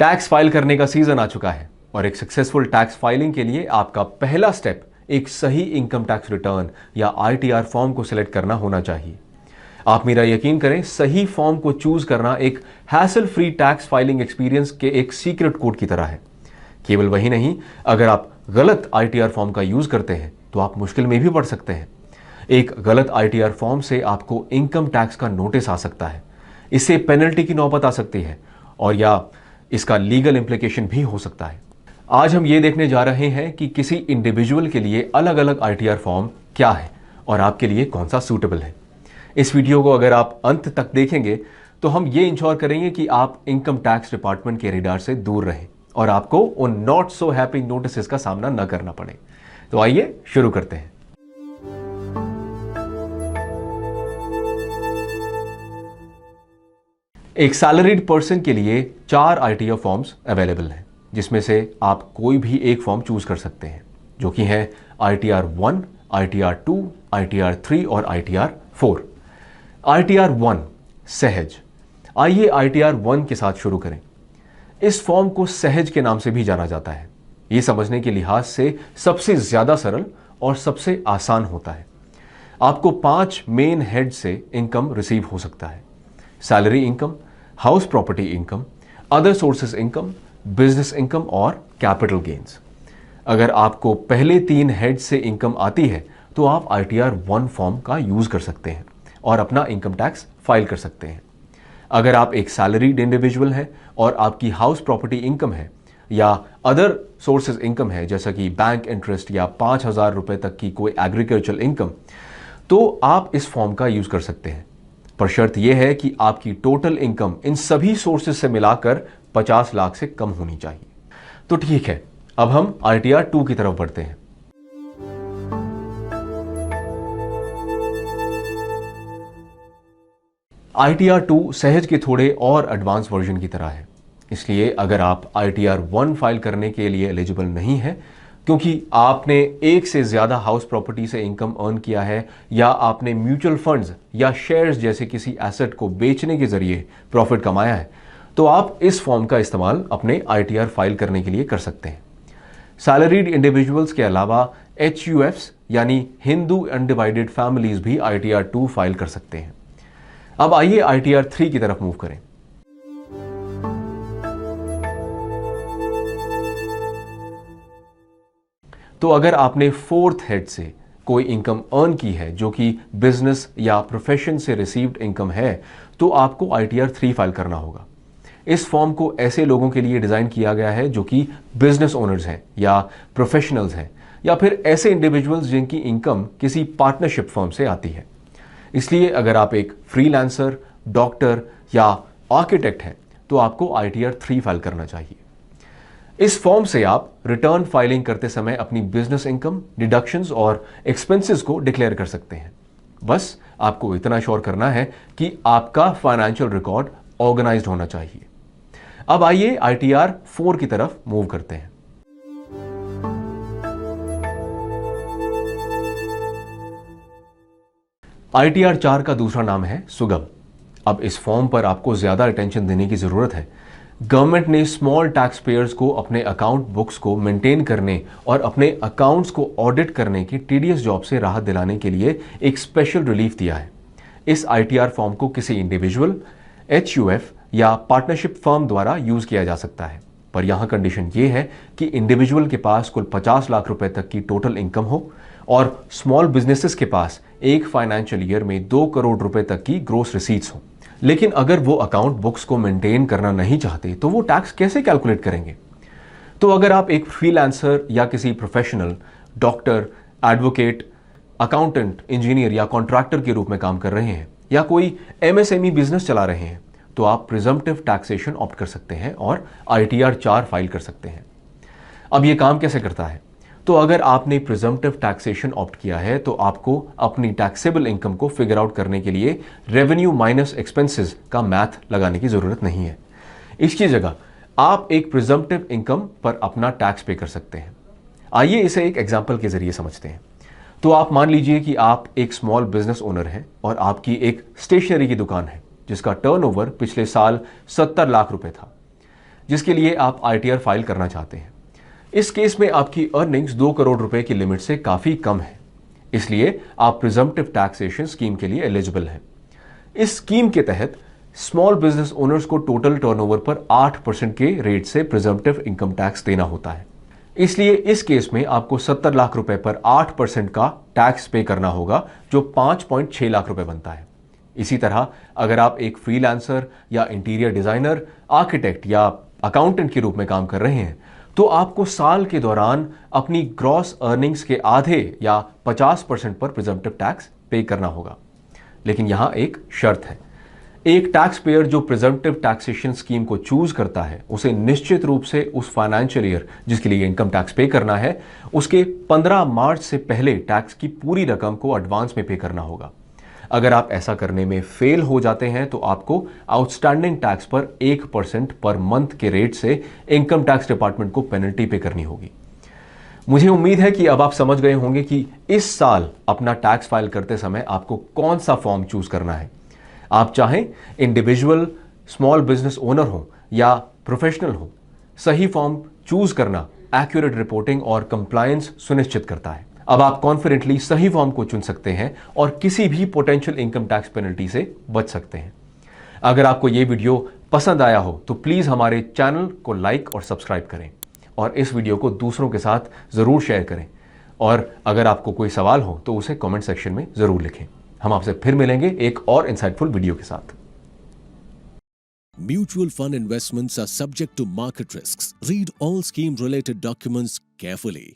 Tax file करने का season आ चुका है और एक सक्सेसफुल टैक्स फाइलिंग के लिए आपका पहला स्टेप एक सही इनकम टैक्स रिटर्न या आईटीआर फॉर्म को सिलेक्ट करना होना चाहिए। आप मेरा यकीन करें, सही फॉर्म को चूज करना एक hassle free tax filing experience के एक सीक्रेट कोड की तरह है। केवल वही नहीं, अगर आप गलत आईटीआर फॉर्म का यूज करते हैं तो आप मुश्किल में भी पड़ सकते हैं। एक गलत आईटीआर फॉर्म से आपको इनकम टैक्स का नोटिस आ सकता है, इससे पेनल्टी की नौबत आ सकती है और या इसका लीगल इंप्लीकेशन भी हो सकता है। आज हम ये देखने जा रहे हैं कि किसी इंडिविजुअल के लिए अलग अलग आईटीआर फॉर्म क्या है और आपके लिए कौन सा सूटेबल है। इस वीडियो को अगर आप अंत तक देखेंगे तो हम ये इंश्योर करेंगे कि आप इनकम टैक्स डिपार्टमेंट के रेडार से दूर रहें और आपको उन नॉट सो हैप्पी नोटिस का सामना न करना पड़े। तो आइए शुरू करते हैं। एक सैलरीड पर्सन के लिए 4 आईटीआर फॉर्म्स अवेलेबल हैं, जिसमें से आप कोई भी एक फॉर्म चूज कर सकते हैं, जो कि है आईटीआर 1, आईटीआर 2, आईटीआर 3 और आईटीआर 4। आईटीआर 1 सहज। आइए आईटीआर 1 के साथ शुरू करें। इस फॉर्म को सहज के नाम से भी जाना जाता है। यह समझने के लिहाज से सबसे ज्यादा सरल और सबसे आसान होता है। आपको 5 मेन हेड से इनकम रिसीव हो सकता है: salary income, house property income, other sources income, business income और कैपिटल गेन्स। अगर आपको पहले 3 हेड से इनकम आती है तो आप आईटीआर 1 फॉर्म का यूज कर सकते हैं और अपना इनकम टैक्स फाइल कर सकते हैं। अगर आप एक सैलरीड इंडिविजुअल हैं और आपकी हाउस प्रॉपर्टी इनकम है या अदर सोर्सेज इनकम है, जैसा कि बैंक इंटरेस्ट या 5,000 रुपए तक की कोई एग्रीकल्चरल इनकम, तो आप इस फॉर्म का यूज कर सकते हैं। पर शर्त यह है कि आपकी टोटल इनकम इन सभी सोर्सेज से मिलाकर 50 लाख से कम होनी चाहिए। तो ठीक है, अब हम आईटीआर 2 की तरफ बढ़ते हैं। आईटीआर 2 सहज के थोड़े और एडवांस वर्जन की तरह है। इसलिए अगर आप आईटीआर 1 फाइल करने के लिए एलिजिबल नहीं है क्योंकि आपने एक से ज्यादा हाउस प्रॉपर्टी से इनकम अर्न किया है या आपने म्यूचुअल फंड्स या शेयर्स जैसे किसी एसेट को बेचने के जरिए प्रॉफिट कमाया है, तो आप इस फॉर्म का इस्तेमाल अपने आईटीआर फाइल करने के लिए कर सकते हैं। सैलरीड इंडिविजुअल्स के अलावा HUFs यानी हिंदू अनडिवाइडेड फैमिलीज भी आईटीआर 2 फाइल कर सकते हैं। अब आइए आईटीआर 3 की तरफ मूव करें। तो अगर आपने 4th हेड से कोई इनकम अर्न की है जो कि बिजनेस या प्रोफेशन से रिसीव्ड इनकम है, तो आपको आईटीआर 3 फाइल करना होगा। इस फॉर्म को ऐसे लोगों के लिए डिजाइन किया गया है जो कि बिजनेस ओनर्स हैं या प्रोफेशनल्स हैं या फिर ऐसे इंडिविजुअल्स जिनकी इनकम किसी पार्टनरशिप फर्म से आती है। इसलिए अगर आप एक फ्रीलांसर, डॉक्टर या आर्किटेक्ट हैं तो आपको आईटीआर 3 फाइल करना चाहिए। इस फॉर्म से आप रिटर्न फाइलिंग करते समय अपनी बिजनेस इनकम, डिडक्शंस और एक्सपेंसेस को डिक्लेयर कर सकते हैं। बस आपको इतना श्योर करना है कि आपका फाइनेंशियल रिकॉर्ड ऑर्गेनाइज्ड होना चाहिए। अब आइए आईटीआर 4 की तरफ मूव करते हैं। आईटीआर 4 का दूसरा नाम है सुगम। अब इस फॉर्म पर आपको ज्यादा अटेंशन देने की जरूरत है। गवर्नमेंट ने स्मॉल टैक्स पेयर्स को अपने अकाउंट बुक्स को मेंटेन करने और अपने अकाउंट्स को ऑडिट करने की टीडीएस जॉब से राहत दिलाने के लिए एक स्पेशल रिलीफ दिया है। इस आईटीआर फॉर्म को किसी इंडिविजुअल, HUF या पार्टनरशिप फर्म द्वारा यूज किया जा सकता है, पर यहां कंडीशन यह है कि इंडिविजुअल के पास कुल 50 लाख रुपए तक की टोटल इनकम हो और स्मॉल बिजनेसेस के पास एक फाइनेंशियल ईयर में 2 करोड़ रुपए तक की ग्रोस रिसीट्स हो। लेकिन अगर वो अकाउंट बुक्स को मेंटेन करना नहीं चाहते तो वो टैक्स कैसे कैलकुलेट करेंगे? तो अगर आप एक फ्रीलांसर या किसी professional, doctor, advocate, accountant, engineer या कॉन्ट्रैक्टर के रूप में काम कर रहे हैं या कोई MSME बिजनेस चला रहे हैं, तो आप प्रिजम्पटिव टैक्सेशन ऑप्ट कर सकते हैं और आईटीआर 4 फाइल कर सकते हैं। अब ये काम कैसे करता है? तो अगर आपने प्रिजम्पटिव टैक्सेशन ऑप्ट किया है तो आपको अपनी टैक्सेबल इनकम को फिगर आउट करने के लिए रेवेन्यू माइनस एक्सपेंसेस का मैथ लगाने की जरूरत नहीं है। इसकी जगह आप एक प्रिजम्पटिव इनकम पर अपना टैक्स पे कर सकते हैं। आइए इसे एक एग्जांपल के जरिए समझते हैं। तो आप मान लीजिए कि आप एक स्मॉल बिजनेस ओनर हैं और आपकी एक स्टेशनरी की दुकान है जिसका टर्नओवर पिछले साल 70 लाख रुपए था। जिसके लिए आप ITR फाइल करना चाहते हैं। इस केस में आपकी अर्निंग्स 2 करोड़ रुपए की लिमिट से काफी कम है, इसलिए आप प्रिजम्प्टिव टैक्सेशन स्कीम के लिए एलिजिबल हैं। इस स्कीम के तहत स्मॉल बिजनेस ओनर्स को टोटल टर्नओवर पर 8% के रेट से प्रिजम्प्टिव इनकम टैक्स देना होता है। इसलिए इस केस में आपको 70 लाख रुपए पर 8% का टैक्स पे करना होगा, जो 5.6 लाख रुपए बनता है। इसी तरह अगर आप एक फ्रीलांसर या इंटीरियर डिजाइनर, आर्किटेक्ट या अकाउंटेंट के रूप में काम कर रहे हैं, तो आपको साल के दौरान अपनी ग्रॉस अर्निंग्स के आधे या 50% पर प्रिजम्प्टिव टैक्स पे करना होगा। लेकिन यहां एक शर्त है। एक टैक्स पेयर जो प्रिजम्प्टिव टैक्सेशन स्कीम को चूज करता है, उसे निश्चित रूप से उस फाइनेंशियल ईयर जिसके लिए इनकम टैक्स पे करना है, उसके 15 मार्च से पहले टैक्स की पूरी रकम को एडवांस में पे करना होगा। अगर आप ऐसा करने में फेल हो जाते हैं तो आपको आउटस्टैंडिंग टैक्स पर 1% पर मंथ के रेट से इनकम टैक्स डिपार्टमेंट को पेनल्टी पे करनी होगी। मुझे उम्मीद है कि अब आप समझ गए होंगे कि इस साल अपना टैक्स फाइल करते समय आपको कौन सा फॉर्म चूज करना है। आप चाहें इंडिविजुअल, स्मॉल बिजनेस ओनर हो या प्रोफेशनल हो, सही फॉर्म चूज करना एक्यूरेट रिपोर्टिंग और कंप्लायंस सुनिश्चित करता है। अब आप कॉन्फिडेंटली सही फॉर्म को चुन सकते हैं और किसी भी पोटेंशियल इनकम टैक्स पेनल्टी से बच सकते हैं। अगर आपको यह वीडियो पसंद आया हो तो प्लीज हमारे चैनल को लाइक और सब्सक्राइब करें और इस वीडियो को दूसरों के साथ जरूर शेयर करें। और अगर आपको कोई सवाल हो तो उसे कमेंट सेक्शन में जरूर लिखें। हम आपसे फिर मिलेंगे एक और इंसाइटफुल वीडियो के साथ। Mutual fund investments are subject to market risks. Read all scheme related documents carefully.